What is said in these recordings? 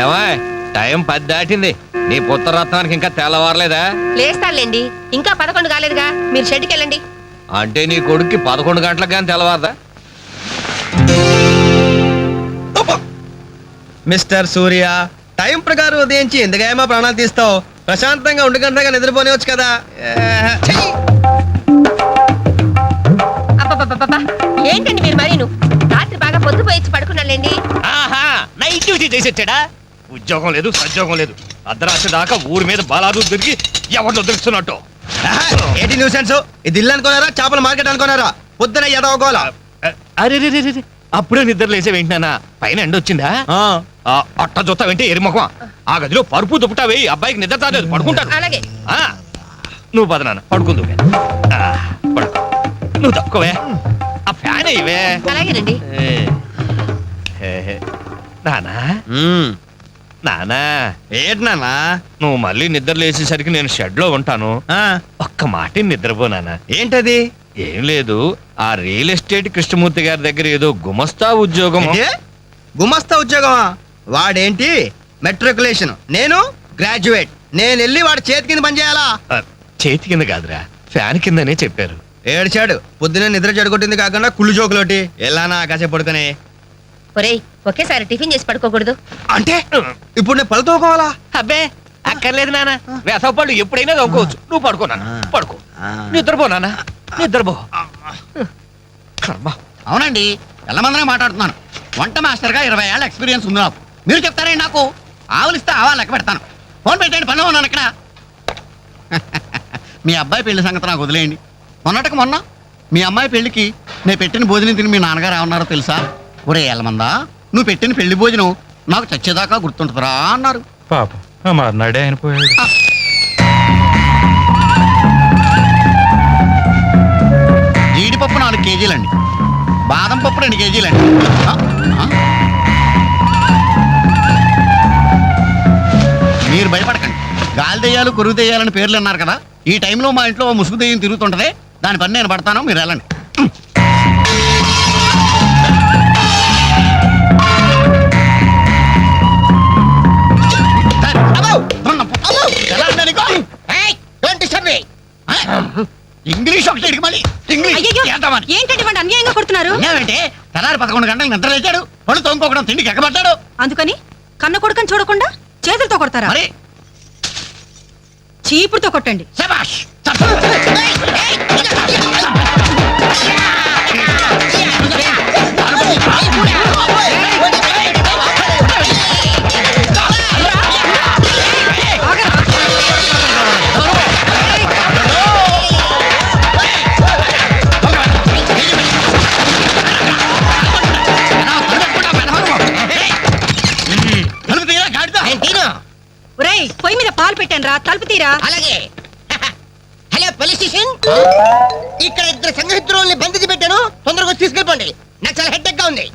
ఏమా టైం 10 దాటింది. నీ పుత్రరత్నానికి ఇంకా తెల్లవారలేదా? లేస్తానులేండి, ఇంకా 11 కాలేదుగా. మీరు షెడ్కి వెళ్ళండి. అంటే నీ కొడుక్కి 11 గంటలకు కానీ తెల్లవారదా? మిస్టర్ సూర్య, టైం ప్రకారం ఉదయించి ఎందుకేమో ప్రాణాలు తీస్తావు? ప్రశాంతంగా 1 గంటగా నిద్రపోనివచ్చు కదా. అబ్బబ్బబ్బబ్బా, ఏంటండి మీరు మరీను? రాత్రి బాగా పొద్దుపోయి పడుకున్నాలేండి. ఆహా, నైట్ డ్యూటీ చేసేచ్చాడా? ఉద్యోగం లేదు, సద్యోగం లేదు. అర్ధరాత్రి దాకా ఊరి మీద బాలాదు తిరిగి ఎవరితో తెలుస్తున్నట్టు. ఏంటి న్యూసెన్స్? ఇది ఇల్లు అనుకున్నారా, చేపల మార్కెట్ అనుకున్నారా? పొద్దున ఎదవగోలా. అరే అప్పుడే నిద్ర లేసే వెంటనా పైన ఎండ వచ్చిందా? అట్ట చూస్తా వెంటే ఎరిమొఖం. ఆ గదిలో పరుపు దుప్పటా వేయి, అబ్బాయికి నిద్ర తాలేదు, పడుకుంటాడు. అలాగే. నువ్వు పద నాన్న, పడుకుందు. పడుకో, నువ్వు తప్పుకోవే. ఆ ఫ్యాన్ అయ్యవే. అలాగేనండి. నానా నానా, ఏంటి నాన్నా? నువ్వు మళ్ళీ నిద్ర లేచేసరికి నేను షెడ్ లో ఉంటాను. ఒక్క మాట నిద్రపోనానా. ఏంటది? ఏం లేదు, ఆ రియల్ ఎస్టేట్ కృష్ణమూర్తి గారి దగ్గర ఏదో గుమస్తా ఉద్యోగం. గుమస్తా ఉద్యోగమా? వాడేంటి మెట్రికులేషన్, నేను గ్రాడ్యుయేట్. నేను వెళ్ళి వాడి చేతి కింద పని చేయాలా? చేతి కింద కాదురా, ఫ్యాన్ కిందనే చెప్పారు. ఏడ్చాడు. పొద్దునే నిద్ర చెడగొట్టింది కాకుండా కుళ్ళు జోకులోటి. ఎలానా కాసేపు పడుకునే. ఒరేయ్, ఒకేసారి టిఫిన్ చేసి పడుకోకూడదు. అంటే ఇప్పుడు నేను పళ్ళు తోకోవాలా? అబ్బే అక్కర్లేదు నాన్న, వేసవ పళ్ళు ఎప్పుడైనా తోకోవచ్చు. నువ్వు పడుకో నాన్న, పడుకో. నిద్రపో నాన్న, నిద్రపో. అవునండి, ఎల్లమందరే మాట్లాడుతున్నాను. వంట మాస్టర్గా 20 ఏళ్ళ ఎక్స్పీరియన్స్ ఉంది నాకు. మీరు చెప్తారండి నాకు? ఆవులిస్తే ఆవా లెక్క పెడతాను. ఫోన్ పెట్టండి, పనిలో ఉన్నాను ఇక్కడ. మీ అబ్బాయి పెళ్లి సంగతి నాకు వదిలేయండి. మొన్న మీ అమ్మాయి పెళ్లికి నేను పెట్టిన భోజనం తిని మీ నాన్నగారు ఏమన్నారో తెలుసా? ఒరే ఎల్లమందా, నువ్వు పెట్టిన పెళ్లి భోజనం నాకు చచ్చేదాకా గుర్తుంటుందిరా అన్నారు. పాపం మర్నాడే ఆయన పోయాడు. జీడిపప్పు 4 కేజీలండి, బాదం పప్పు 2 కేజీలండి. మీరు భయపడకండి. గాలి దెయ్యాలు, కొరుగు దెయ్యాలని పేర్లు అన్నారు కదా. ఈ టైంలో మా ఇంట్లో ముసుగు దెయ్యం తిరుగుతుంటది. దాని పని నేను పడతాను, మీరు వెళ్ళండి. ఇంగ్లీష్ ఒకటి మళ్ళీ ఏంటంటే వాడు అన్యాయంగా కొడుతున్నారు. ఏమంటే తెల్లారి 11 గంటలకు నిద్ర లేచాడు, పళ్ళు తోముకోకుండా తిండికి ఎక్కబడ్డాడు. అందుకని కన్న కొడుకని చూడకుండా చేతులతో కొడతారా? మరి చీపుడుతో కొట్టండి. శభాష్. ఒరేయ్, పొయ్యి మీద పాలు పెట్టాను రా, తలుపు తీరా. అలాగే. హలో పోలీస్ స్టేషన్, ఇక్కడ 2 సంఘహితుల్ని బంధించి పెట్టాను. తొందరగా వచ్చి తీసుకెళ్ళిపోండి. నాకు చాలా హెడ్డెక్ గా ఉంది.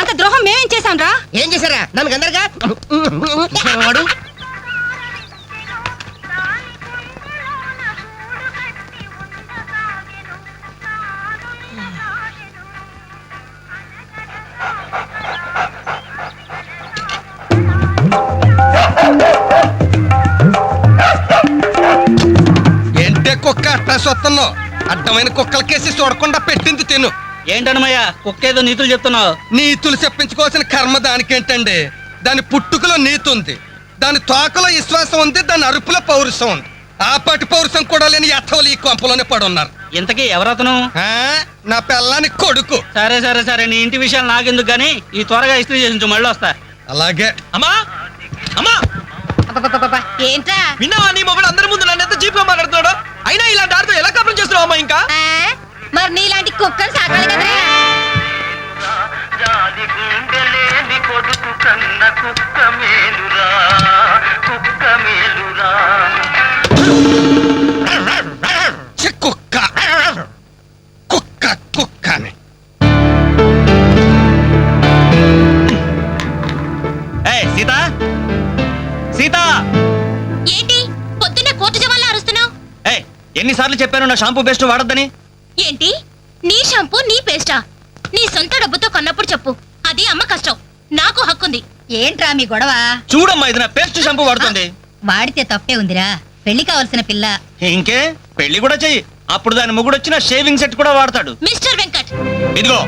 అంత ద్రోహం మేమేం చేశాం రా? ఏం చేశారా? నన్ను గందరగా వాడు ఏంటే కుక్క అట్లా సొత్తున్నావు? అడ్డమైన కుక్కలకేసి చూడకుండా పెట్టింది తిను. ఏంటన్నమయ్యా కుక్కేదో నీతులు చెప్తున్నావు? నీతులు చెప్పించుకోవాల్సిన కర్మ దానికేంటండి? దాని పుట్టుకలో నీతి ఉంది, దాని తోకలో విశ్వాసం ఉంది, దాని అరుపులో పౌరుషం ఉంది. ఆ పాటి పౌరుషం కూడా లేని ఎత్తవలు ఈ కొంపలోనే పడున్నారు. ఇంతకీ ఎవరతను? నా పిల్లాని కొడుకు. సరే సరే సరే, నీ ఇంటి విషయాలు నాకెందుకు గానీ ఈ త్వరగా ఇస్త్రీ చేసి మళ్ళీ వస్తా. అలాగే. అమ్మా అమ్మా, ఏంట్రా? విన్నావా నీ మొబైల్ అందరి ముందు నన్ను ఎంత చీప్ గా మాట్లాడుతున్నాడు? అయినా ఇలాంటి ఆడితో ఎలా కాపురం చేస్తున్నావు అమ్మా? ఇంకా మరి నీలాంటి కుక్కలు సాగాలి కదా. కుక్క కుక్క కుక్క అని. సీత సీత, ఏంటి పొద్దున్నే కోర్టు జవాన్లా అరుస్తున్నావు? ఎన్నిసార్లు చెప్పాను నా షాంపూ పేస్ట్ వాడొద్దని? ఏంటి నీ షాంపూ నీ పేస్టా? నీ సొంత డబ్బుతో కొన్నప్పుడు చెప్పు, అది అమ్మ కష్టం. నాకు హక్కుంది. ఏంట్రా మీ గొడవ? చూడమ్మా ఇది నా పేస్ట్ షాంపూ వాడుతుంది. వాడితే తప్పే ఉందిరా. పెళ్లి కావాల్సిన పిల్ల. ఇంకే పెళ్లి కూడా చెయ్యి, అప్పుడు దాని మొగుడు వచ్చిన షేవింగ్ సెట్ కూడా వాడతాడు. మిస్టర్ వెంకట్, ఇదిగో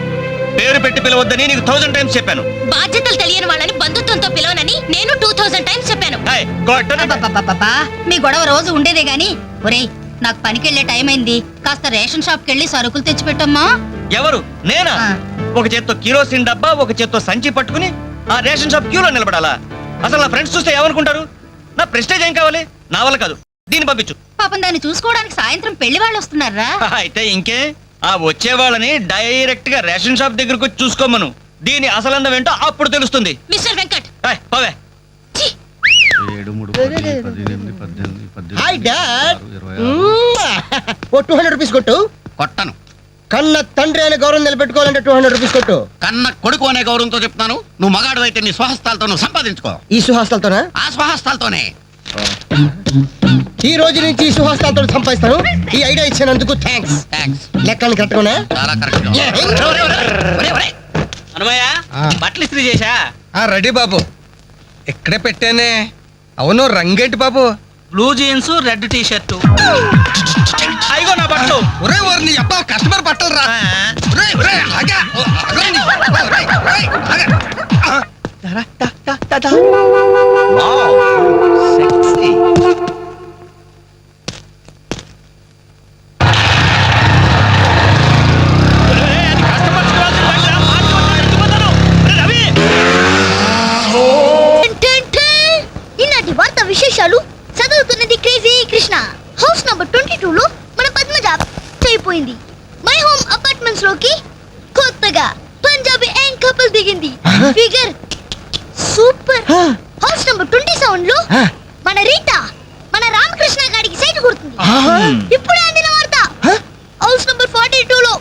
పేరు పెట్టి పిలవద్దని నీకు 1000 టైమ్స్ చెప్పాను. బాధ్యతలు తెలియని వాళ్ళని బంధుత్వంతో పిలవనని నేను 2000 టైమ్స్ చెప్పాను. ఏయ్, కొట్టను. అబ్బబ్బబ్బబ్బా, మీ గొడవ రోజు ఉండేదే గాని. ఒరేయ్, నాకు పనికెళ్లే టైం అయింది. కాస్త రేషన్ షాప్ కెళ్ళి సరుకులు తెచ్చిపెట్టమ్మా. ఎవరు? నేనా? ఆ. ఒక చేత్తో కిరోసిన్ డబ్బా, ఒక చేత్తో సంచి పట్టుకుని ఆ రేషన్ షాప్ క్యూలో నిలబడాలా? అసలు నా ఫ్రెండ్స్ చూస్తే ఏమనుకుంటారు? నా ప్రెస్టేజ్ ఏం కావాలి? నా వల్ల కాదు, దీన్ని పంపించు. పాపం దాన్ని చూసుకోవడానికి సాయంత్రం పెళ్లి వాళ్ళు వస్తున్నారా? అయితే ఇంకే ఆ వచ్చే వాళ్ళని డైరెక్ట్ గా రేషన్ షాప్ దగ్గరకు వచ్చి చూసుకోమను. దీని అసలందం ఏంటో అప్పుడు తెలుస్తుంది. మిస్టర్ వెంకట్, ఏయ్, పోవే. ఛీ! Hi dad. ఓ 200 రూపీస్ కొట్టు. కొట్టను. కన్న తండ్రి అనే గౌరవం నిలబెట్టుకోవాలంటే 200 రూపీస్ కొట్టు. కన్న కొడుకు అనే గౌరవంతో చెప్తున్నాను. నువ్వు మగాడు అయితే నీ స్వహస్తాలతో నువ్వు సంపాదించుకో. ఈ సుహాస్తాలతోనా? ఆ స్వహస్తాలతోనే. ఈ రోజు నుంచి ఈ సుహాస్తాలతో సంపాదిస్తాను. ఈ ఐడియా ఇచ్చినందుకు థ్యాంక్స్. థాంక్స్. లెక్కలు కరెక్ట్గానే? చాలా కరెక్ట్. అనుమయ్య, బట్టలు ఇస్త్రీ చేశా? రెడీ బాబు, ఇక్కడే పెట్టానే. అవును, రంగేంటి బాబు? Blue jeans, red T shirt. అయిగో నా బట్టలు. ఒరే ఒరే, నీ అబ్బా కస్టమర్ బట్టలు రా. ఒరేయ్, ఒరేయ్, ఆగా. ఒరేయ్, నీ అబ్బా, ఒరేయ్, ఒరేయ్, ఆగా. సెక్సీ. ఈనాటి వార్త విశేషాలు చదువుతున్నది క్రేజీ కృష్ణ. హౌస్ నంబర్ 22 లో మన పద్మజ అయిపోయింది. మై హోమ్ అపార్ట్మెంట్స్ లోకి కొత్తగా పంజాబీ యాంగ్ కపుల్ దిగింది. Figure super. హౌస్ నంబర్ 27 లో మన రీటా మన రామకృష్ణ గారికి సైట్ కొడుతుంది. ఇప్పుడు అందిన వార్త హౌస్ నంబర్ 42 లో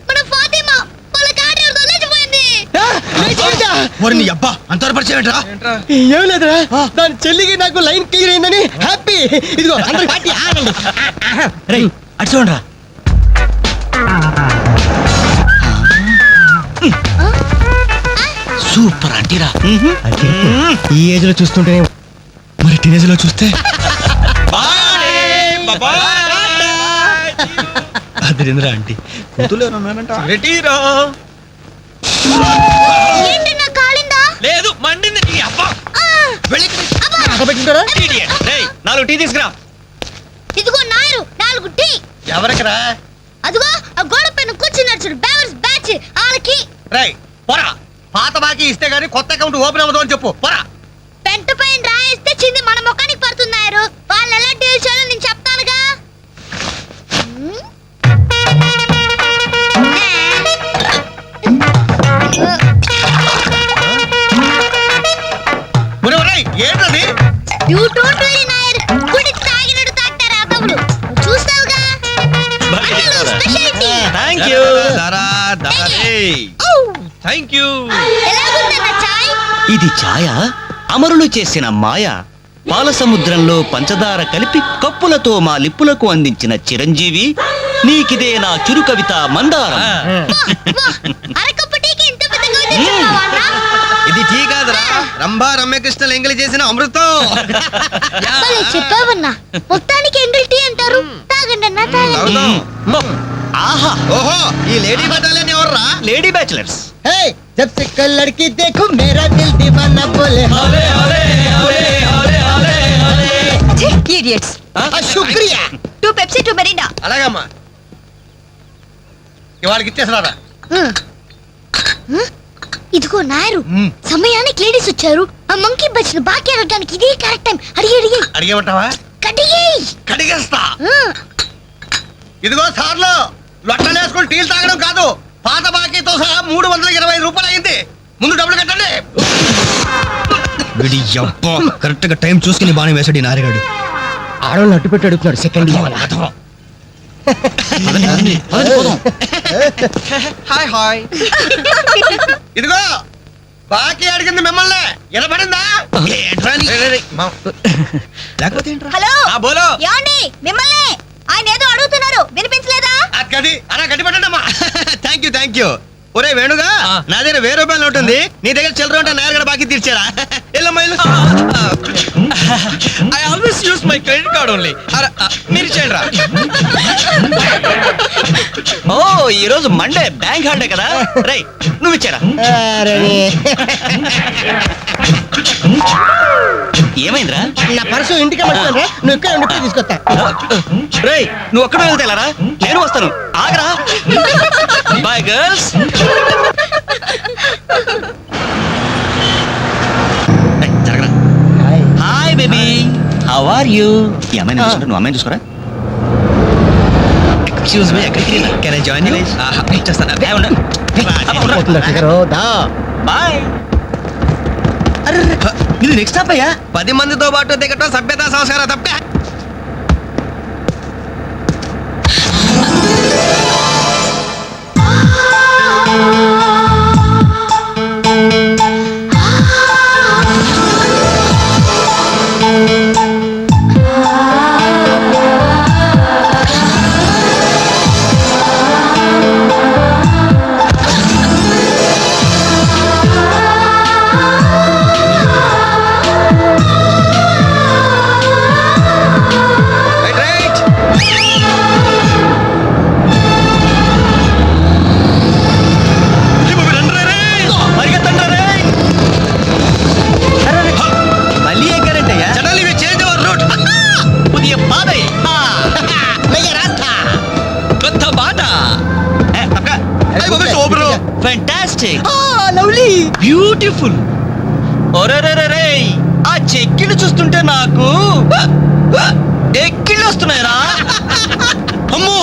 మన ఫాతిమా వాళ్ళ కార్యాలతో లేచిపోయింది. నీ అబ్బా అంతవరకు పరిచయం ఏంట్రా? ఏం లేదురా, దాని చెల్లికి నాకు లైన్ క్లియర్ అయిందని హ్యాపీ. ఇదిగో అందరికి పార్టీ ఆగండి. అటు చూడరా. సూపర్ అంటీరా. ఈ ఏజ్ లో చూస్తుంటే మరి టీనేజ్ లో చూస్తే అదిరింద్రా ఆంటీ. ఏంటి నా కాలిందా? లేదు, మండింది. నీ అబ్బా. పెట్టింటారా? Idiot. రేయ్, 4 టీ తీసుకురా. ఇదిగో నాయరు 4 టీ. ఎవరికిరా? అదిగో ఆ గోడ పైన కూర్చున్నాడు చూడు, బేవర్స్ బ్యాచ్ వాళ్ళకి. రేయ్, పోరా. పాత బాకీ ఇస్తే గానీ కొత్త అకౌంట్ ఓపెన్ అవ్వదు అని చెప్పు. పోరా. పెంట పైన రాయిస్తే చింది మన ముఖానికి పడుతున్నారు. వాళ్ళు ఎలా డీల్ చేయాలో నేను చెప్తానుగా. ఏంటది? You don't worry, Nair. గుడి తాగినట్టు తాగుతారు ఆ తమ్ముడు. చూస్తావుగా. అసలు speciality. Thank you. Thank you. ఎలాగుందన్న చాయ్? ఇది ఛాయ అమరులు చేసిన మాయ. పాల సముద్రంలో పంచదార కలిపి కప్పులతో మా లిప్పులకు అందించిన చిరంజీవి, నీకిదే నా చిరు కవిత మందారం. వాహ్, అరకప్పు టీకి ఇంత పెద్ద కవిత చెప్పావా అన్నా? ఇది టీ కాదురా, రంభా రమ్యకృష్ణలు ఎంగిలి చేసిన అమృతం. భలే చెప్పావన్నా. మొత్తానికి ఎంగిల్ టీ అంటారు. తాగండి అన్నా, తాగండి. ఆహా, ఓహో, ఈ లేడీ బటాలియన్ ఎవర్రా? Lady bachelors. Hey, जब से कल लड़की देखो मेरा दिल दीवाना बोले Idiots. శుక్రియా. 2 Pepsi, 2 Mirinda. అలాగమ్మా, ఇవాళకి ఇచ్చేసినారా? ఇదిగో నాయరు, సమయానికి లేడీస్ వచ్చారు. ఆ మంకీ బచ్చిన బాకీ అడగడానికి ఇదే కరెక్ట్ టైం. అడిగి అడిగి అడిగేమంటావా? కడిగేయ్. కడిగేస్తా. ఇదిగో సార్లు, లొట్టలు వేసుకుని టీలు తాగడం కాదు, పాత బాకీతో సహా 325 రూపాయలు అయింది. ముందు డబ్బులు కట్టండి. కరెక్ట్ గా టైం చూసుకుని బాగా వేసాడు నారిగాడు. ఆడవాళ్ళు అడ్డు పెట్టి అడుగుతున్నాడు. Second hi hi. ఇదిగో బాకీ అడిగింది మిమ్మల్ని, వినపడిందా? హలో, బోలో. ఏమండి? మిమ్మల్ని ఆయన ఏదో అడుగుతున్నారు, వినిపించలేదా? గది అలా గట్టి పెట్టండి అమ్మా. Thank you. ఒరే వేణుగా నా దగ్గర 1000 రూపాయలు ఉంటుంది, నీ దగ్గర చిల్లర ఉంటే నేరుగా బాకీ తీర్చారా? Yellamma I always use my credit card only. మీరు చేయండి రా. ఓ ఈ రోజు మండే బ్యాంక్ హాలిడే కదా, రై నువ్వు ఇచ్చారా? ఏమైందిరా? నా పర్సు ఇంటికి పట్టుకోండి, నువ్వు ఇక్కడ ఉండి తీసుకొస్తా. రేయ్ నువ్వు ఒక్కడే వెళ్తేలారా, నేను వస్తాను, ఆగరా. Bye girls. జరగరా. Hi baby, how are you? ఈ అమ్మాయిని చూసుకుంటా, నువ్వు అమ్మాయిని చూసుకోరా. ఎక్స్క్యూజ్ మీ, ఎక్కడికి కెన్ ఐ జాయిన్ యూ? ఇచ్చేస్తాను. బాయ్. ఇది నెక్స్ట్ స్టాప్ అయ్యా. 10 మందితో పాటు దిగటం సభ్యత సంస్కారం తప్పే. Fantastic, lovely, beautiful. ఒరేరేరే, ఆ చెక్కిళ్ళు చూస్తుంటే నాకు ఎక్కిళ్ళు వస్తున్నాయిరా. అమ్మో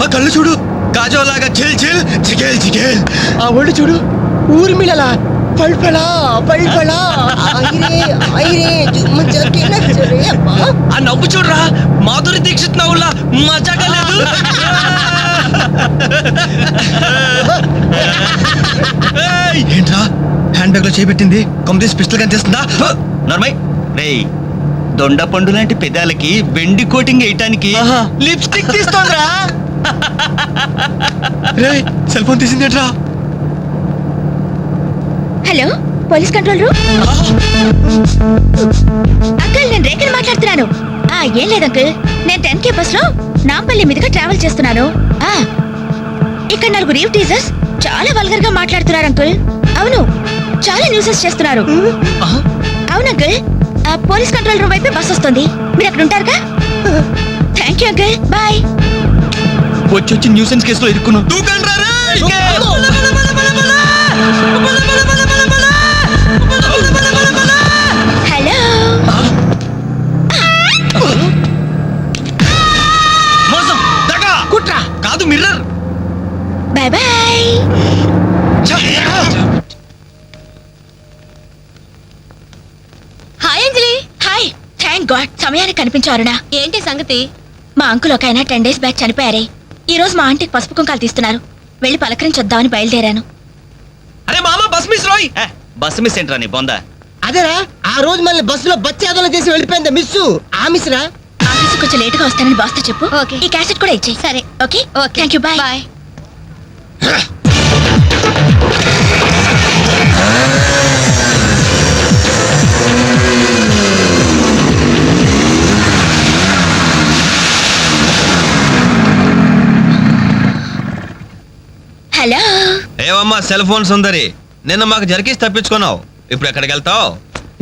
ఆ కళ్ళు చూడు, కాజోలాగా చిల్ చిల్ చికేల్ చికేల్. ఆ ఒళ్ళు చూడు, ఊర్మిళలా పల్పలా పల్పలా. ఆ నవ్వు చూడరా, మాధురి దీక్షిత్ నవ్వులా మజాగా లేదు. ఏంట్రా హ్యాండ్ బ్యాగ్ లో చేపెట్టింది, కంప్లీట్ పిస్టల్ కనిపిస్తుందా? నర్మయ్ రేయ్, దొండ పండు లాంటి పెదాలకి వెండి కోటింగ్ వేయటానికి లిప్స్టిక్ తీస్తోందిరా. రేయ్ సెల్ ఫోన్ తీసిందేట్రా? Hello police control room. Uncle నేను రేఖని మాట్లాడుతున్నాను. ఏం లేదు అంకుల్, నేను 10K బస్ లో నాంపల్లి మీదుగా ట్రావెల్ చేస్తున్నాను. ఇక్కడ 4 రీవ్ టీజర్స్ చాలా వల్గర్ గా మాట్లాడుతున్నారు అంకుల్. అవును, చాలా న్యూసెస్ చేస్తున్నారు. అవును అంకుల్, పోలీస్ కంట్రోల్ రూమ్ వైపే బస్ వస్తుంది, మీరు అక్కడ ఉంటారుగా? Thank you uncle, bye. వచ్చి న్యూసెన్స్ కేసులో ఇరుక్కున్నావు. హలో మోసం, దగా, కుట్ర కాదు, mirror. Bye bye. Hi Anjali. Hi, thank God సమయానికి కనిపించారునా. ఏంటి సంగతి? మా అంకుల్ ఒక ఆయన 10 days బ్యాక్ చనిపోయారే. ఈ రోజు మా ఆంటీకి పసుపు కుంకాలు తీస్తున్నారు, వెళ్ళి పలకరించొద్దామని బయలుదేరాను. అరే మామ, బస్ మిస్ రోయ్. బస్ మిస్ ఏంట్రా నీ బొందా? అదేరా, ఆ రోజు మళ్ళీ బస్సులో బచ్చాదోళన చేసి వెళ్ళిపోయింది మిస్. ఆ మిస్ రా. ఆఫీస్ కొంచెం లేటుగా వస్తానని బాస్తో చెప్పు. ఓకే. ఈ క్యాసెట్ కూడా ఇచ్చేయి. సరే. Okay. Thank you, bye bye. Hello. ఏవమ్మా సెల్ ఫోన్ సుందరి, నిన్న మాకు జరికేసి తప్పించుకున్నావు, ఇప్పుడు ఎక్కడికి వెళ్తావు?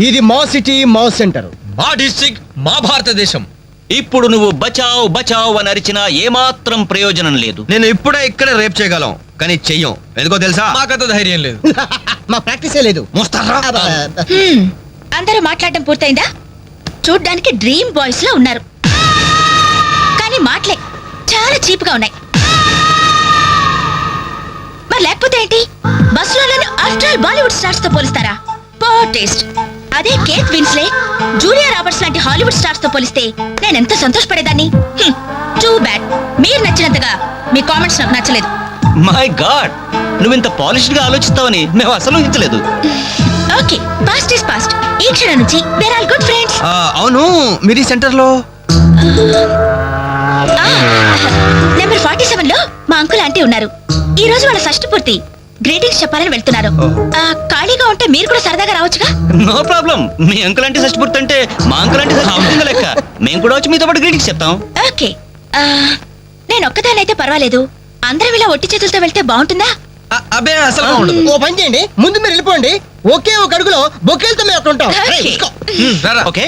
ఇది మా సిటీ, మా సెంటర్, మా డిస్ట్రిక్ట్, మా భారతదేశం. ఇప్పుడు నువ్వు బచావ్ బచావ్ అని అరిచినా ఏమాత్రం ప్రయోజనం లేదు. నేను ఇప్పుడే ఇక్కడే రేప్ చేయగలం, కానీ చెయ్యం. ఎందుకో తెలుసా? మాకంత ధైర్యం లేదు. మా ప్రాక్టీసే లేదు. మోస్తారా? అందరూ మాట్లాడడం పూర్తయిందా? చూడ్డానికి డ్రీమ్ బాయ్స్ లో ఉన్నారు, కానీ మాటలే చాలా చీప్ గా ఉన్నాయి. మరి లేకపోతే ఏంటి? బస్సులో ఆఫ్టర్ ఆల్ బాలీవుడ్ స్టార్స్ తో పోలిస్తారా? Poor taste. అదే కేట్ విన్స్లే, జూలియా రాబర్ట్స్ లాంటి హాలీవుడ్ స్టార్స్ తో పోలిస్తే నేను ఎంత సంతోషపడేదాన్ని. Too bad. మీరు నచ్చినంతగా మీ కామెంట్స్ నాకు నచ్చలేదు. మై గాడ్, నువ్వు ఇంత పాలిష్డ్ గా ఆలోచిస్తావని మేము అసలు ఊహించలేదు. Okay, past is past. ఈ క్షణం నుంచి వేర్ ఆల్ గుడ్ ఫ్రెండ్స్. అవును, మీరు ఈ సెంటర్ లో నెంబర్ 47 లో మా అంకుల్ ఆంటీ ఉన్నారు. ఈ రోజు వాళ్ళ షష్ఠి పూర్తి. గ్రీటింగ్స్ చెప్పాలని వెళ్తున్నాను. ఖాళీగా ఉంటే మీరు కూడా సరదాగా రావచ్చుగా. No problem. మీ అంకుల్ అంటే షష్టిపూర్తి అంటే మా అంకుల్ అంటే షష్టిపూర్తి లెక్క. మేము కూడా వచ్చి మీతో పాటు గ్రీటింగ్స్ చెప్తాం. ఓకే. నేను ఒక్కదానైతే పర్వాలేదు. అందరం ఇలా ఒట్టి చేతులతో వెళ్తే బాగుంటుందా? అబ్బే అసలు ఓ పని చేయండి, ముందు మీరు వెళ్ళిపోండి. ఒకే ఒక అడుగులో బొక్కేలతో మేము అక్కడ ఉంటాం. Okay. రేయ్, తీసుకో. ఓకే.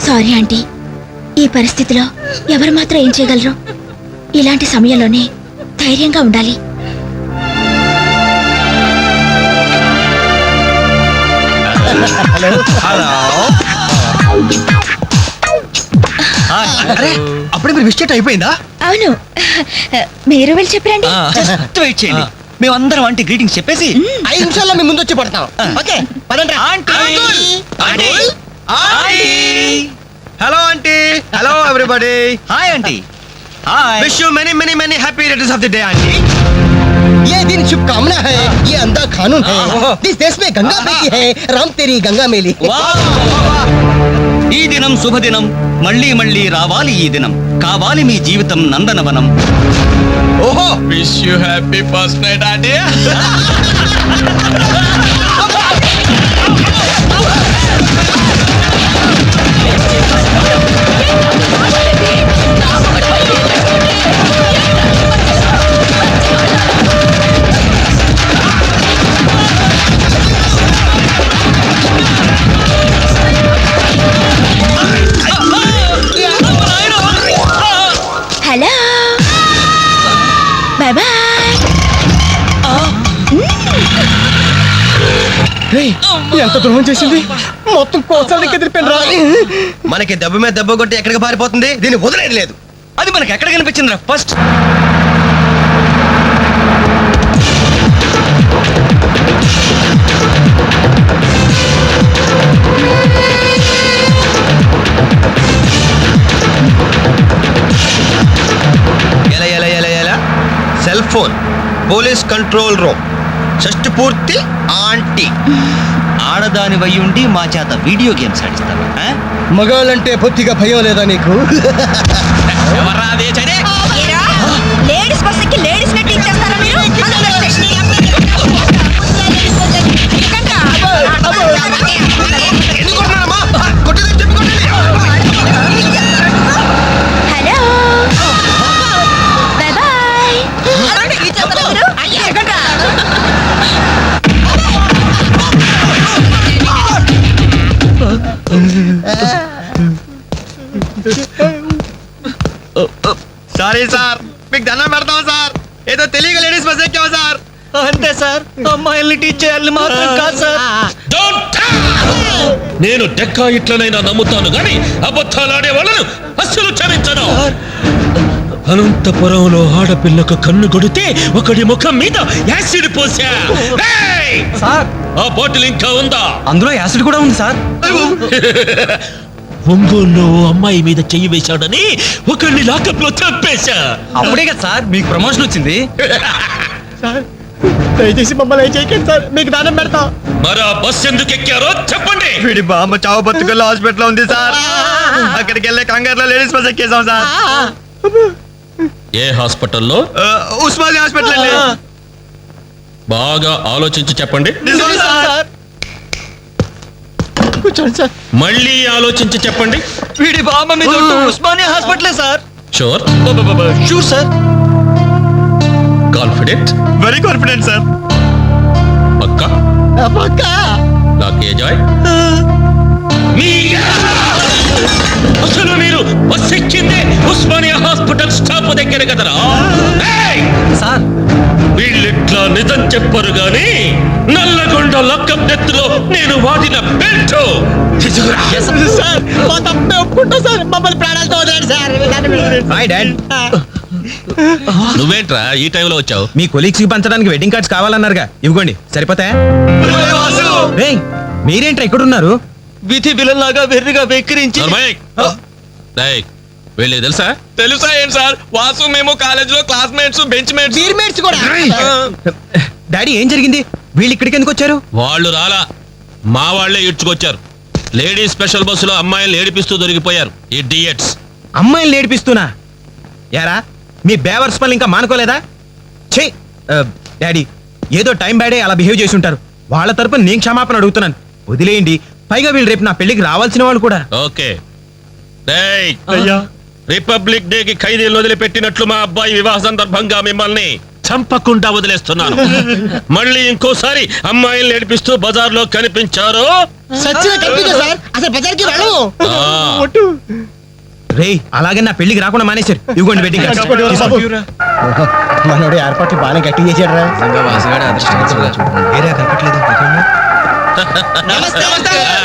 సారీ ఆంటీ, ఈ పరిస్థితిలో ఎవరు మాత్రం ఏం చేయగలరు? ఇలాంటి సమయంలోనే ధైర్యంగా ఉండాలి. అరే అప్పుడే మీరు మిస్టేక్ అయిపోయిందా? అవును, మీరు వెళ్ళి చెప్పరండి. జస్ట్ వెయిట్ చేయండి. మేమందరం ఆంటీ గ్రీటింగ్స్ చెప్పేసి 5 నిమిషాల్లో మీ ముందు వచ్చి పడతాం. ఓకే పదండి. Hello aunty. Hello everybody. Hi aunty. Hi. Wish you many many many happy returns of the day aunty. ये दिन शुभकामना है, ये अंधा कानून है. इस देश में गंगा बहती है, राम तेरी गंगा मेली. ఈ దినం శుభదినం. మళ్ళీ మళ్ళీ రావాలి ఈ దినం. కావాలి మీ జీవితం నందనవనం. ఓహో wish you happy first night aunty. Hello, bye bye. ఎంత ద్రోహం చేసింది. మొత్తం కోసానికి ఎదిరిపోయిన రా. మనకి దెబ్బ మీద దెబ్బ కొట్టి ఎక్కడికి పారిపోతుంది, దీన్ని వదిలేదు లేదు. అది మనకి ఎక్కడ కనిపించిందిరా ఫస్ట్? ఎలా ఎలా ఎలా ఎలా cell phone, police control room, షష్టి పూర్తి ఆంటీ. ఆడదాని వయ్యుండి మా చేత వీడియో గేమ్స్ ఆడిస్తావా? మగాళ్ళంటే బొత్తిగా భయం లేదా నీకు? లేడీస్ బస్ ఎక్కి లేడీస్ నెట్ ఇచ్చేస్తారా మీరు? Hello, bye bye. Sorry sir, మీకు దండం పెడతాం సార్. ఏదో తెలియక లేడీస్ బస్ ఎక్కాం సార్. అంతే సార్. అమ్మాయిల్ని టీచ్ చేయాలని మాత్రం కాదు సార్. నేను డెక్కా ఇట్లనైనా నమ్ముతాను గాని అబద్ధాలాడే వాళ్ళను అస్సలు క్షమించను. అనంతపురంలో ఆడపిల్లకు కన్ను కొడితే ఒకడి ముఖం మీద యాసిడ్ పోసా. సార్ ఆ బాటిల్ ఇంకా ఉందా? అందులో యాసిడ్ కూడా ఉంది సార్. ఒంగోలులో అమ్మాయి మీద చెయ్యి వేశాడని ఒకడిని లాకప్ లో చంపేశా. అప్పుడే కదా సార్ మీకు ప్రమోషన్ వచ్చింది. దయచేసి మమ్మల్ని ఏం చేయకండి సార్, మీకు దానం పెడతాం. మరి ఆ బస్ ఎందుకు ఎక్కారో చెప్పండి. వీడి బామ్మ చావు బతుకుల్లో హాస్పిటల్ ఉంది సార్. అక్కడికి వెళ్ళే కంగారులో లేడీస్ బస్ ఎక్కేసాం సార్. ఏ హాస్పిటల్లో? ఉస్మానియా హాస్పిటల్ అండి. బాగా ఆలోచించి చెప్పండి. కూర్చోండి సార్. మళ్ళీ ఆలోచించి చెప్పండి. వీడి బామ్మ మీద ఉస్మానియా హాస్పిటలే sir. Sure? Sure sir. Confident? Very confident sir. పక్కా? నాకే జాయ్. అసలు మీరు బస్ ఎక్కిందే ఉస్మానియా హాస్పిటల్ స్టాప్ దగ్గర కదరా? సార్ వీళ్ళిట్లా నిజం చెప్పరు గాని నల్లగొండ లక్కం నెత్తులో నేను వాడిన బెల్ట్ సార్ మా తప్పే ఒప్పుకుంటా సార్, మమ్మల్ని ప్రాణాలతో వదిలేండి సార్. Hi dad. నువ్వేంట్రా ఈ టైంలో వచ్చావు? మీ కొలీగ్స్ కి పంచడానికి వెడ్డింగ్ కార్డ్స్ కావాలన్నారుగా, ఇవ్వండి సరిపోతాయా? రేయ్, మీరేంట్రా ఇక్కడ ఉన్నారు? విధి బిలల్లాగా వెర్రిగా వెక్కిరించి వీళ్ళకి తెలుసా? తెలుసా ఏంటి సార్, వాసు మేము కాలేజ్ లో క్లాస్మేట్స్, బెంచ్ మేట్స్, బీర్మేట్స్ కూడా. డాడీ ఏం జరిగింది? వీళ్ళు ఇక్కడికి ఎందుకు వచ్చారు? వాళ్ళు రాలా, మా వాళ్లే ఇడ్చుకొచ్చారు. లేడీస్ స్పెషల్ బస్సులో అమ్మాయిలు ఏడిపిస్తూ దొరికిపోయారు. ఇడియట్స్. అమ్మాయిని నేర్పిస్తున్నా యారా మీ బేవర్స్ పనులు ఇంకా మానుకోలేదా ఛీ డాడీ ఏదో టైం బ్యాడే అలా బిహేవ్ చేసి ఉంటారు వాళ్ళ తరపున నేను క్షమాపణ అడుగుతున్నాను వదిలేయండి పైగా వీళ్ళు రేపు నా పెళ్లికి రావాల్సిన వాళ్ళు కూడా ఓకే రిపబ్లిక్ డే కి ఖైదీలు వదిలిపెట్టినట్లు మా అబ్బాయి వివాహ సందర్భంగా మిమ్మల్ని చంపకుండా వదిలేస్తున్నాను. మళ్ళీ ఇంకోసారి అమ్మాయిని నేర్పిస్తూ బజార్లో కనిపించారు సచ్చిన కంప్యూటర్ సార్ అసలు బజార్కి వెళ్ళము. రే అలాగే నా పెళ్లికి రాకుండా మానేశారు ఇవ్వండి వెడ్డింగ్ మనోడు ఏర్పాట్లు బాగానే గట్టి చేసాడు రా.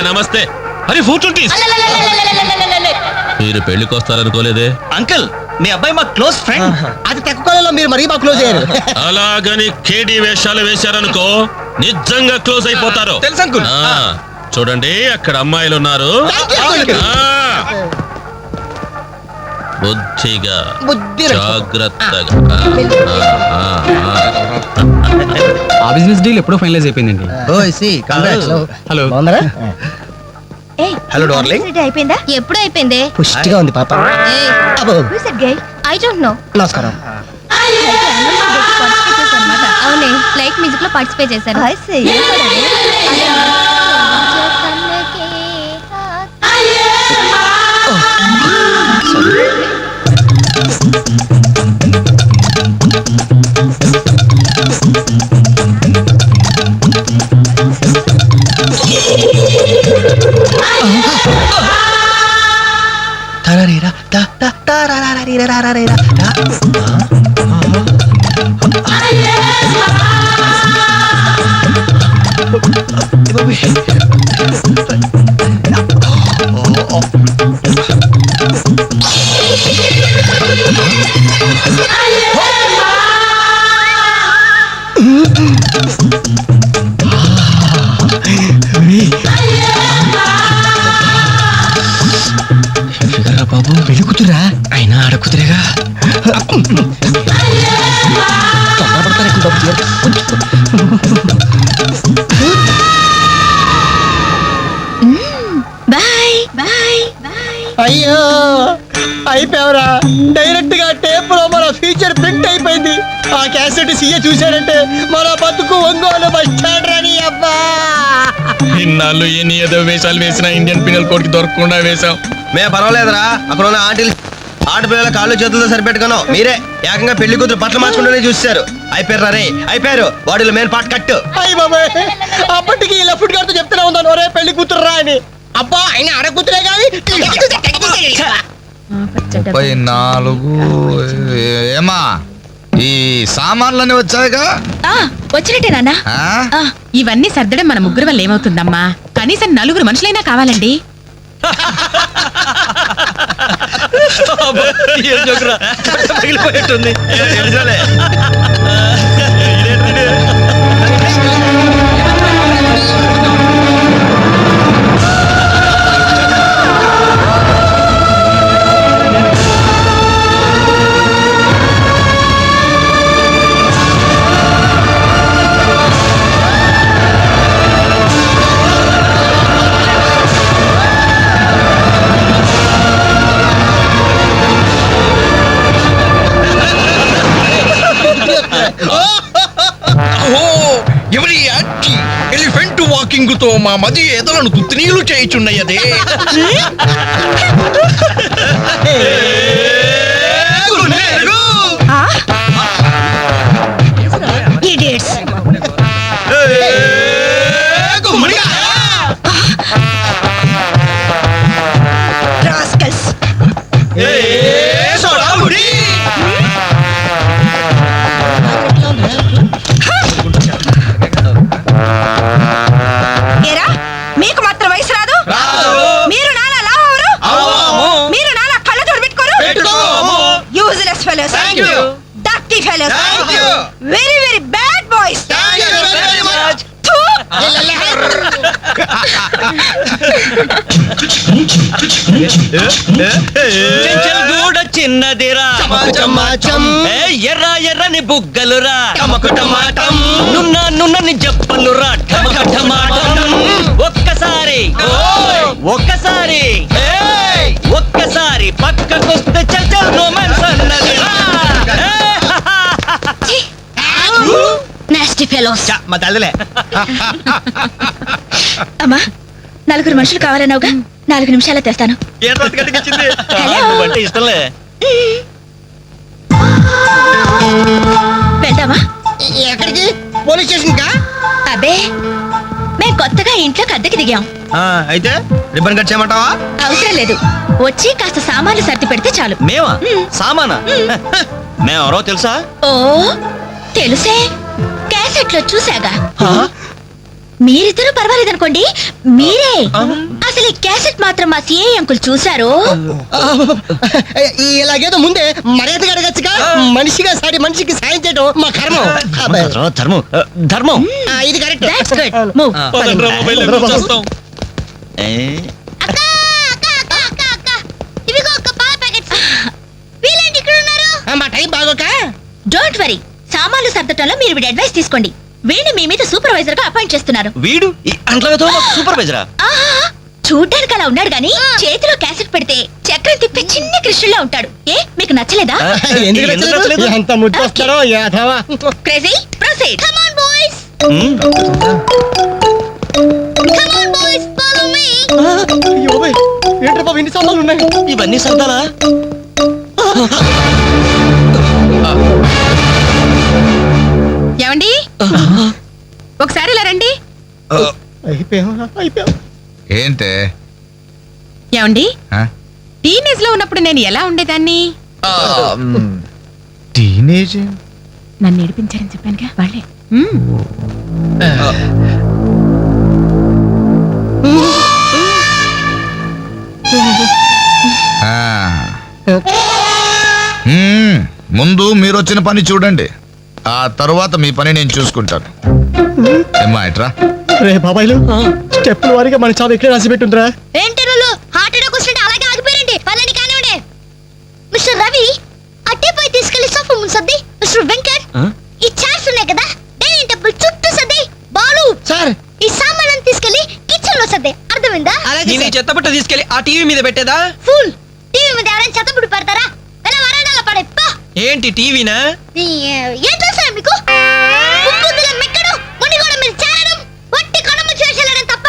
నమస్తే. అరే 420. మీరు పెళ్లికి వస్తారనుకోలేదే. అంకుల్ మీ అబ్బాయి మా క్లోజ్ ఫ్రెండ్. అది తక్కువ కాలంలో మీరు మరీ బాగా క్లోజ్ అయ్యారు. అలాగని కేడీ వేషాలు వేశారనుకో నిజంగా క్లోజ్ అయిపోతారు. తెలుసు అంకుల్. చూడండి అక్కడ అమ్మాయిలు ఉన్నారు. బుద్ధిగా జాగ్రత్తగా. ఆ బిజినెస్ డీల్ ఎప్పుడో ఫైనలైజ్ అయిపోయిందండి హలో హలో డార్లింగ్ అయిపోయిందా? ఎప్పుడు అయిపోయిందే? పుష్టిగా ఉంది పాప. I don't know. నమస్కారం. అవునే లైక్ మ్యూజిక్ లో పార్టిసిపేట్ చేశారు. బాబు పెళ్లి కూతురా అయినా ఆడకూతురేగా బాయ్ బాయ్ అయ్యో అయిపోయావరా. డైరెక్ట్ గా టేప్ లో మన ఫ్యూచర్ ప్రింట్ అయిపోయింది. ఆ క్యాసెట్ సీఏ చూశాడంటే మన బతుకు ఒంగోలు బస్ స్టాండ్ రాని అబ్బా. ఇన్నాళ్ళు ఎన్ని ఏదో వేషాలు వేసినా ఇండియన్ పీనల్ కోడ్ కి దొరకకుండా వేసాం. మేము పర్వాలేదురా అక్కడ ఉన్న ఆడపిల్లల కాళ్ళు చేతులతో సరిపెట్టుకున్నాం. మీరే ఏకంగా పెళ్లి కూతురు బట్టలు మార్చుకుంటూనే చూశారు. అయిపోయారు రే అయిపోయారు. బాడీలో మెయిన్ పార్ట్ కట్టు. అయ్యి బాబాయ్ అప్పటికి ఇలా ఫుడ్ గారితో చెప్తూనే ఉన్నాను ఒరే పెళ్లి కూతురు రా అని. అబ్బా ఆయన ఆడ కూతురే కానీ 34 ఏమా ఈ సామాన్లన్నీ వచ్చాయిగా? వచ్చినట్టే నాన్న. ఇవన్నీ సర్దడం మన ముగ్గురు వల్ల ఏమవుతుందమ్మా? కనీసం 4 మనుషులైనా కావాలండి. ఎవరి యాక్టి ఎలిఫెంట్ వాకింగ్ తో మా మది ఎదలను తుత్నీలు చేయుచున్నయదే. Idiots. Rascals. ఏరా మీకు మాత్రం వయసు రాదు? మీరు నాలా లావరు? మీరు నాలా కళ్ళజోడు పెట్టుకోరు? Useless fellows. Dirty fellows. Very very bad boys. గూడ చిన్నదిరా ఎర్ర ఎర్రని బుగ్గలురా నున్నని జప్పలురా ఒక్కసారి ఒక్కసారి పక్కకొస్తే చ, మా తల్లిలే అమ్మా 4 మనుషులు కావాలన్నావుగా 4 నిమిషాల్లో తెస్తాను. హలో. అంటే ఇష్టంలే. వెళ్దామా? ఎక్కడికి? పోలీస్ స్టేషన్ కా? అబ్బే మేం కొత్తగా ఇంట్లోకి అద్దెకి దిగాం. అయితే రిబ్బన్ కట్ చేయమంటావా? అవసరం లేదు, వచ్చి కాస్త సామాన్లు సర్ది పెడితే చాలు. మేమా? సామానా? మేమెవరో తెలుసా? ఓ తెలుసే, క్యాసెట్లో చూసాగా. మీరిద్దరూ పర్వాలేదనుకోండి, మీరే అసలు ఈ క్యాసెట్ మాత్రం మా సిఐ అంకుల్ చూశారు. ఇలాగేదో ముందే మర్యాదగా అడగచ్చుగా. మనిషిగా సాడి మనిషికి సాయం చేయడం మా కర్మం. ధర్మం ధర్మం. ఇది కరెక్ట్. That's good. Move. అక్క అక్క అక్క అక్క అక్క ఇవిగో ఒక పాల ప్యాకెట్స్. వీళ్ళేంటి ఇక్కడ ఉన్నారు? మా టైం బాగోక. డోంట్ వరీ, సామాన్లు సర్దటంలో మీరు వీడి అడ్వైస్ తీసుకోండి. వీడిని మీ మీద సూపర్వైజర్ గా అపాయింట్ చేస్తున్నారు. వీడు ఈ అంట్లతో సూపర్వైజరా? చూడ్డానికి అలా ఉన్నాడు గానీ చేతిలో క్యాసెట్ పెడితే చక్రం తిప్పే చిన్న కృష్ణులా ఉంటాడు. ఏ మీకు నచ్చలేదా? ఎందుకు నచ్చలేదు? ఎంత ముద్దొస్తారో యాదవా. Crazy proceed. Come on boys, come on boys, follow me. ఏంట్రా బాబు ఇన్ని సామాన్లు ఉన్నాయి? ఇవన్నీ సర్దాలా? ఏమండి ఒకసారి ఇలా రండి. అయిపోయాం. ఏంటే ఏమండి టీనేజ్ లో ఉన్నప్పుడు నేను ఎలా ఉండేదాన్ని? టీనేజ్ నన్ను ఏడిపించారని చెప్పానుగా వాళ్ళే. ముందు మీరు వచ్చిన పని చూడండి, ఆ తరువాత మీ పని నేను చూసుకుంటాను. ఏమ్మా ఇట్రా. రే బాబాయ్లు, స్టెప్పుల వారిగా మన చావు ఎక్కడ రాసి పెట్టుందిరా. ఏంటి రోలు హార్ట్ అటాక్ వస్తుంటే అలాగే ఆగిపోయారండి. వాళ్ళని కానివ్వండి. మిస్టర్ రవి అట్టేపై తీసుకెళ్లి సోఫా ముందు సర్ది. మిస్టర్ వెంకట్ ఈ చైర్స్ ఉన్నాయి కదా డైనింగ్ టేబుల్ చుట్టూ సర్ది. బాలు సార్ ఈ సామాన్లను తీసుకెళ్లి కిచెన్ లో సర్ది. అర్థమైందా? చెత్తబుట్ట తీసుకెళ్లి ఆ టీవీ మీద పెట్టేదా? ఫుల్ టీవీ మీద ఎవరైనా చెత్తబుట్టు పెడతారా? వెళ్ళ వరండాలో పడే. ఏంటి టీవీనా? ఏం చేస్తారు మీకు? ముక్కుద్దుల మెక్కడం, మునిగోడ మీద చేరడం, వట్టి కొనము చేసేయడం తప్ప.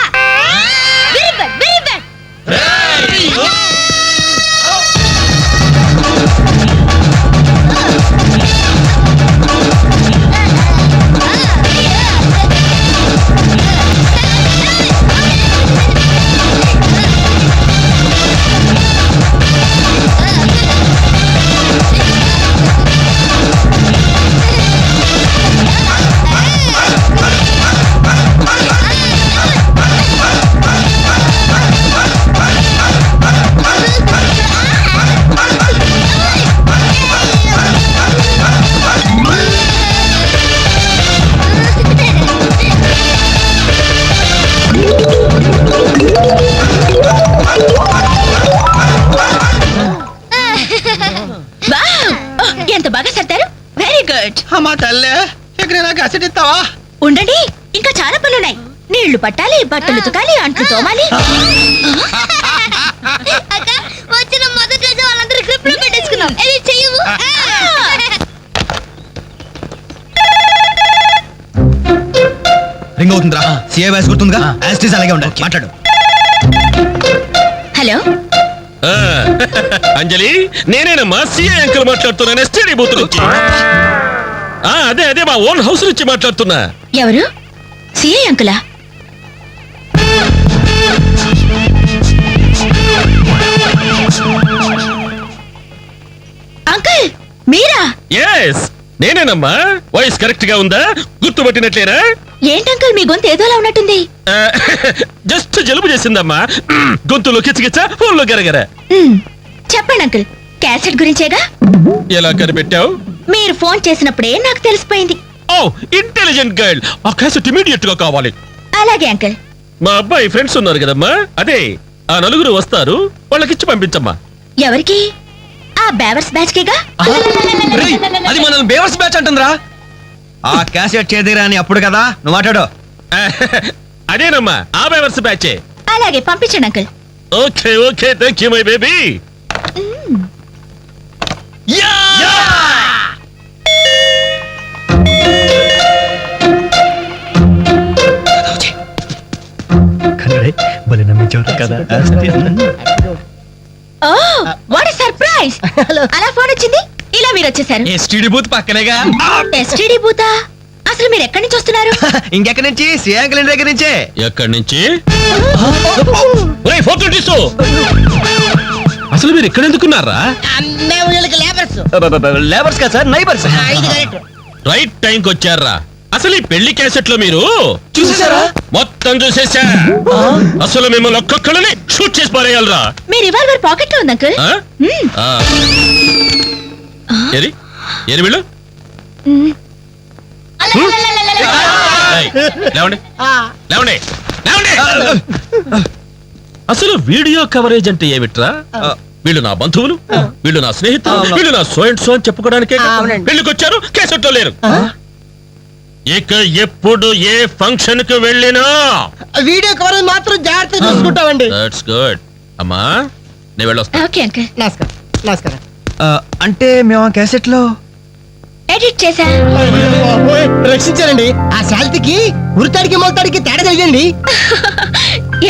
Very bad, very bad. ఎంత బాగా సర్దారు. Very good. మా తల్లే ఎక్కడైనా కసెట్ ఇస్తావా? ఉండండి, ఇంకా చాలా పనులున్నాయి. నీళ్లు పట్టాలి, బట్టలు ఉతకాలి, అంట్లు తోమాలి. అక్క వచ్చిన మొదటి రోజు వాళ్ళందరూ గ్రిప్ లో పెట్టేసుకున్నాం. ఇది చెయ్యవు. రింగ్ అవుతుందిరా. CA voice గుర్తుందిగా? యాస్టీస్ అలాగే ఉండాలి. మాట్లాడు. హలో అంజలి, నేనేనమ్మా సిఐ అంకుల్ మాట్లాడుతున్నాను. ఎస్టీడీ బూత్ నుంచి. అదే అదే మా ఓన్ హౌస్ నుంచి మాట్లాడుతున్నా. ఎవరు? సిఐ అంకులా? అంకుల్ మీరా? ఎస్ నేనేనమ్మా. వాయిస్ కరెక్ట్ గా ఉందా? గుర్తుపట్టినట్లేనా? ఏంటంకుల్ మీ గొంతు ఏదోలా ఉన్నట్టుంది. జస్ట్ జలుబు చేసిందమ్మా. గొంతులో కిచకిచ, ఫోన్లో గరగర. చెప్పండి అంకుల్, క్యాసెట్ గురించేగా? ఎలా కనిపెట్టావు? మీరు ఫోన్ చేసినప్పుడే నాకు తెలిసిపోయింది. ఓ ఇంటెలిజెంట్ గర్ల్. ఆ క్యాసెట్ ఇమీడియట్ గా కావాలి. అలాగే అంకుల్. మా అబ్బాయి ఫ్రెండ్స్ ఉన్నారు కదమ్మా, అదే ఆ నలుగురు వస్తారు, వాళ్ళకిచ్చి పంపించమ్మా. ఎవరికి? ఆ బేవర్స్ బ్యాచ్ కేగా? అది మనల్ని బేవర్స్ బ్యాచ్ అంటుందిరా. ఆ క్యాసెట్ చేదిరా అని అప్పుడు కదా నువ్వు మాట్లాడు. అదేనమ్మా, ఆ బేవర్స్ బ్యాచే. అలాగే పంపించండి uncle. Okay okay, thank you my baby. భలే నమ్మించావు కదా. Oh what surprise. అలా ఫోన్ వచ్చింది, ఇలా మీరు వచ్చేసారు. ఎస్టీడీ బూత్ పక్కనేగా. ఎస్టీడీ బూతా? అసలు మీరు ఎక్కడి నుంచి వస్తున్నారు? ఇంకెక్కడి నుంచి? శ్రీయాంకుల ఇంటి దగ్గర నుంచే. ఎక్కడి నుంచి? ఒరేయ్, ఫోటో తీసు. అసలు మీరు ఎక్కడ ఎందుకున్నారా? మేము వీళ్ళకి లేబర్స్. లేబర్స్ కదా సార్, నైబర్స్. రైట్ టైంకి వచ్చారా? అసలు ఈ పెళ్లి క్యాసెట్ లో మీరు చూసేసారా? మొత్తం చూసేసా. అసలు మిమ్మల్ని ఒక్కొక్కళ్ళని షూట్ చేసి పారేయాలరా. మీ రివాల్వర్ పాకెట్ లో ఉంది అంకుల్. ఏరి ఏరి వీళ్ళు. ఏయ్, లేవండి లేవండి లేవండి. అసలు వీడియో కవరేజ్ అంటే ఏమిట్రా? వీళ్ళు నా బంధువులు, వీళ్ళు నా స్నేహితులు, వీళ్ళు నా సో అండ్ సో అని చెప్పుకోవడానికే పెళ్లికి వచ్చారు, కేసెట్లో లేరు. ఇక ఎప్పుడు ఏ ఫంక్షన్ కి వెళ్ళినా వీడియో కవరేజ్ మాత్రం జాగ్రత్త చూసుకుంటామండి. That's good. అమ్మా నేను వెళ్ళొస్తా. Okay uncle. నమస్కారం. నమస్కారం. అంటే మేము ఆ క్యాసెట్ లో ఎడిట్ చేశా. రక్షించారండి. ఆ శాలిటీకి ఉరితాడికి మొలతాడికి తేడా తెలియండి.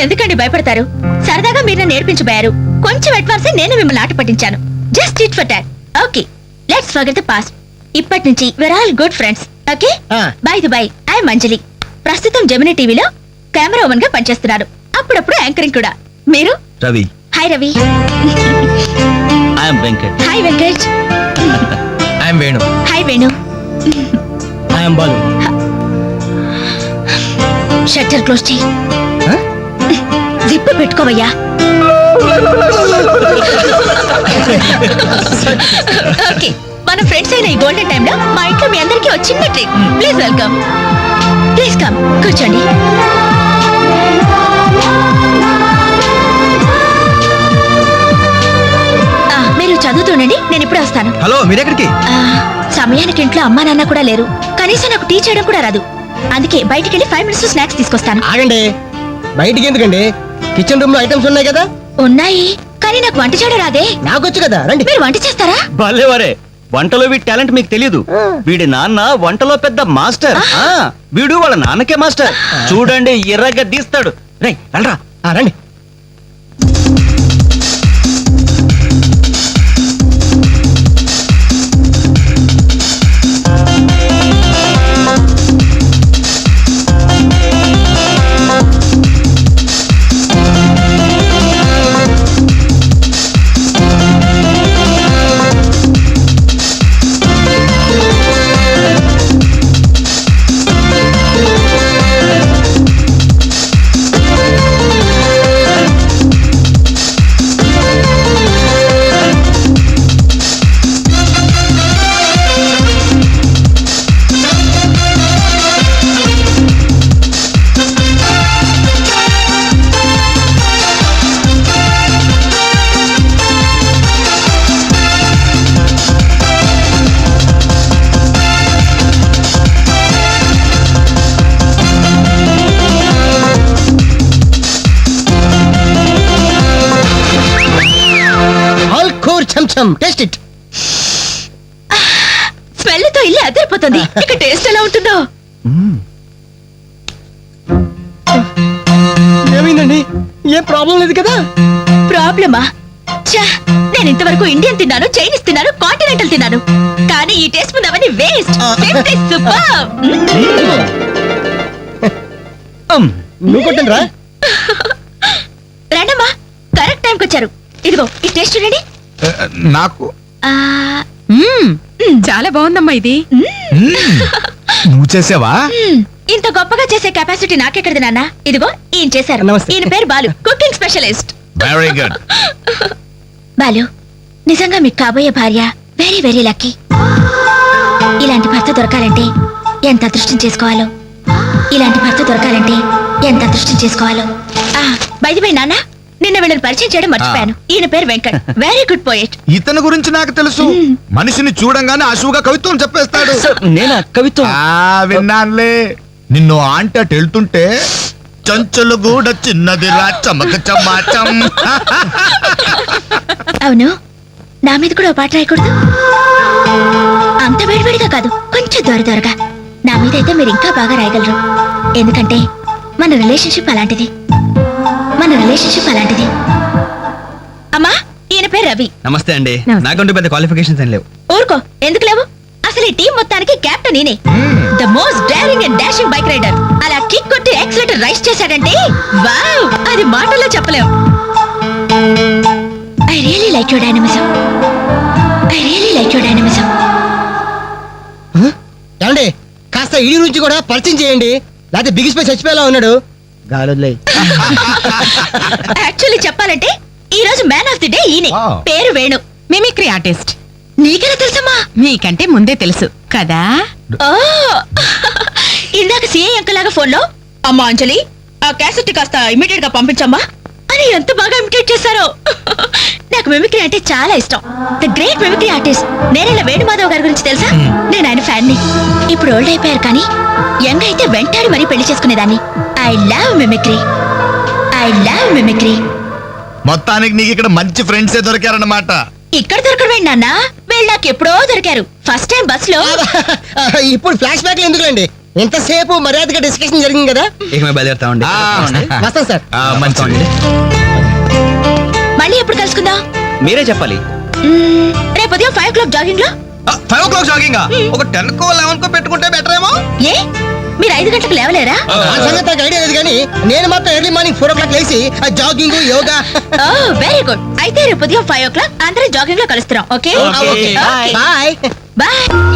ఎందుకండి భయపడతారు? సరదాగా మీరు నన్ను నేర్పించబోయారు. కొంచెం అడ్వాన్స్ నేను మిమ్మల్ని ఆట పట్టించాను. Just it for talk. Okay, let's forget the past. ఇప్పటి నుంచి we're all good friends. Okay? By the by, I Anjali. ప్రస్తుతం జెమినీ టీవీలో కెమెరా ఉమెన్ గా పనిచేస్తున్నాను. అప్పుడప్పుడు యాంకరింగ్ కూడా. మీరు? Ravi. Hi Ravi. I'm Venkat. Hi Venkat. I'm Venu. Hi Venu. I'm Balu. Shutter close చేయి. జిప్ పెట్టుకోవయ్యా. ఓకే, మన ఫ్రెండ్స్ అయిన ఈ గోల్డెన్ టైంలో మా ఇంట్లో మీ అందరికీ ఒక చిన్న treat. Please welcome. Please come, కూర్చోండి. మీరు చదువుతుండండి, నేను ఇప్పుడే వస్తాను. హలో, మీరెక్కడికి? సమయానికి ఇంట్లో అమ్మా నాన్న కూడా లేరు. కనీసం నాకు టీ చేయడం కూడా రాదు. అందుకే బయటికి వెళ్ళి 5 minutes స్నాక్స్ తీసుకొస్తాను. ఆగండి, బయటికి ఎందుకండి? కిచెన్ రూమ్ లో ఐటమ్స్ ఉన్నాయి కదా. ఉన్నాయి, కానీ నాకు వంట చేయడం రాదే. నాకొచ్చు కదా, రండి. మీరు వంట చేస్తారా? భలేవరే, వంటలో వీడి టాలెంట్ మీకు తెలియదు. వీడి నాన్న వంటలో పెద్ద మాస్టర్. వీడు వాళ్ళ నాన్నకే మాస్టర్. చూడండి, ఎర్రగా తీస్తాడు. రే వెళ్ళరా. రండి. Taste it. స్మెల్ తో ఇల్లు అదిరిపోతుంది. ఇక టేస్ట్ ఎలా ఉంటుందో. ఏమైందండి? ఏ ప్రాబ్లం లేదు కదా? ప్రాబ్లమా? నేను ఇంతవరకు ఇండియన్ తిన్నాను, చైనీస్ తిన్నాను, కాంటినెంటల్ తిన్నాను, కానీ ఈ టేస్ట్ ముందు అవన్నీ వేస్ట్. నువ్వు కొట్టండి రా. రండమ్మా, కరెక్ట్ టైంకి వచ్చారు. ఇదిగో ఈ టేస్ట్ చూడండి. నాకు చాలా బాగుందమ్మా ఇది. నువ్వు చేసావా? ఇంత గొప్పగా చేసే కెపాసిటీ నాకెక్కడిది నాన్న. ఇదిగో ఈయన చేశారు. ఈయన పేరు Balu, cooking specialist. Very good. Balu, నిజంగా మీకు కాబోయే భార్య వెరీ వెరీ లక్కీ. ఇలాంటి భర్త దొరకాలంటే ఎంత అదృష్టం చేసుకోవాలో. ఇలాంటి భర్త దొరకాలంటే ఎంత అదృష్టం చేసుకోవాలో. బై ది బై నాన్న, నిన్న వీళ్ళని పరిచయం చేయడం మర్చిపోయాను. ఈయన పేరు వెంకట్, వెరీ గుడ్ పోయెట్. ఇతని గురించి నాకు తెలుసు. మనిషిని చూడంగానే అశువుగా కవిత్వం చెప్పేస్తాడు. నేను కవిత్వం విన్నానులే. నిన్ను ఆంటీ అటు వెళ్తుంటే చంచలు కూడా చిన్నది రా చమక చమాచం. అవును, నా మీద కూడా పాట రాయకూడదు. అంత వేడివేడిగా కాదు, కొంచెం దొరదొరగా. నా మీద అయితే మీరు ఇంకా బాగా రాయగలరు. ఎందుకంటే మన రిలేషన్షిప్ అలాంటిది. రిలేషన్షిప్ అలాంటిది. అమ్మా, ఈయన పేరు రవి. నమస్తే అండి. నమస్తే. నాకంటూ పెద్ద క్వాలిఫికేషన్స్ ఏం లేవు. ఊరుకో, ఎందుకు లేవు? అసలు ఈ టీం మొత్తానికి కెప్టెన్ నేనే. The most daring and dashing bike rider. అలా కిక్ కొట్టి యాక్సిలేటర్ రైస్ చేశాడంటే వావ్, అది మాటల్లో చెప్పలేం. I really like your dynamism. I really like your dynamism. ఏమండి కాస్త ఇడి నుంచి కూడా పరిచయం చేయండి, లేకపోతే బిగిసిపోయి చచ్చిపోయేలా ఉన్నాడు. గాలి యాక్చువల్లీ చెప్పాలంటే ఈ రోజు మ్యాన్ ఆఫ్ ది డే ఈయనే. పేరు వేణు. Mimicry artist. నీకెలా తెలుసమ్మా? మీకంటే ముందే తెలుసు కదా. ఓ, ఇందాక సిఐ అంకలాగా ఫోన్ లో అమ్మా అంజలి ఆ క్యాసెట్ కాస్త ఇమీడియట్ గా పంపించమ్మా అని ఎంత బాగా ఇమిటేట్ చేశారో. నాకు మిమిక్రీ అంటే చాలా ఇష్టం. ద గ్రేట్ మిమిక్రీ ఆర్టిస్ట్ నేనేలా వేణుమాధవ్ గారి గురించి తెలుసా? నేను ఆయన ఫ్యాన్ ని. ఇప్పుడు ఓల్డ్ అయిపోయారు కానీ యంగ్ అయితే వెంటాడి మరీ పెళ్లి చేసుకునేదాన్ని. I love mimicry. I love mimicry. మొత్తానికి నీకు ఇక్కడ మంచి ఫ్రెండ్సే దొరికారన్నమాట. ఇక్కడ దొరకడమేండి నాన్న, వీళ్ళు నాకు ఎప్పుడో దొరికారు. ఫస్ట్ టైం బస్ లో. ఇప్పుడు ఫ్లాష్ బ్యాక్ ఎందుకులేండి, ఎంతసేపు మర్యాదగా డిస్కషన్ జరిగింది కదా. ఇక మేము బయలుదేరుతామండి. వస్తాం సార్. మంచిది. మళ్ళీ ఎప్పుడు కలుసుకుందాం? మీరే చెప్పాలి. రేపు ఉదయం 5 o'clock జాగింగ్ లో. 5 o'clock జాగింగ్ ఒక 10 కో 11 కో పెట్టుకుంటే బెటర్ ఏమో. ఏ మీరు 5 గంటలకు లేవలేరా? ఆ సంగతి నాకు ఐడియా లేదు కానీ నేను మాత్రం ఎర్లీ మార్నింగ్ 4 o'clock లేచి జాగింగ్ యోగా. Very good. అయితే రేపు ఉదయం 5 o'clock అందరం జాగింగ్ లో కలుస్తున్నాం. Okay bye. బాయ్.